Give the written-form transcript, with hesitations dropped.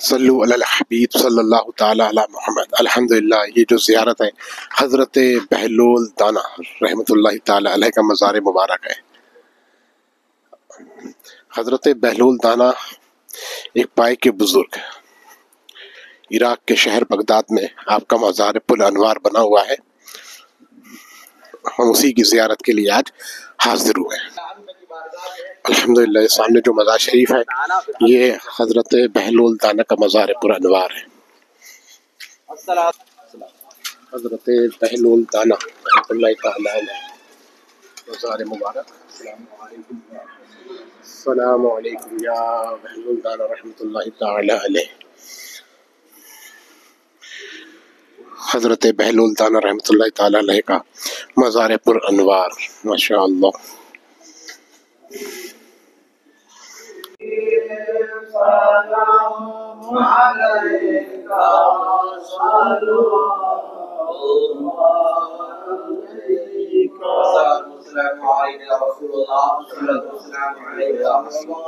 صلو علی الحبیب صلی اللہ تعالی علی محمد۔ الحمدللہ، یہ جو زیارت ہے حضرت بہلول دانا رحمۃ اللہ تعالی علیہ کا مزار مبارک ہے۔ حضرت بہلول دانا ایک پائے کے بزرگ، عراق کے شہر بغداد میں آپ کا مزار پر انوار بنا ہوا ہے۔ ہم اسی کی زیارت کے لیے آج حاضر ہوئے ہیں۔ الحمدللہ، سامنے جو مزار شریف ہے یہ حضرت بہلول دانا کا مزار پر انوار ہے۔ حضرت بہلول دانا رحمۃ اللہ تعالی علیہ مزار مبارک۔ السلام علیکم یا بہلول دانا رحمۃ اللہ تعالی علیہ۔ حضرت بہلول دانا رحمۃ اللہ تعالی علیہ کا مزار پر انوار، ماشاء اللہ۔ السلام علیکم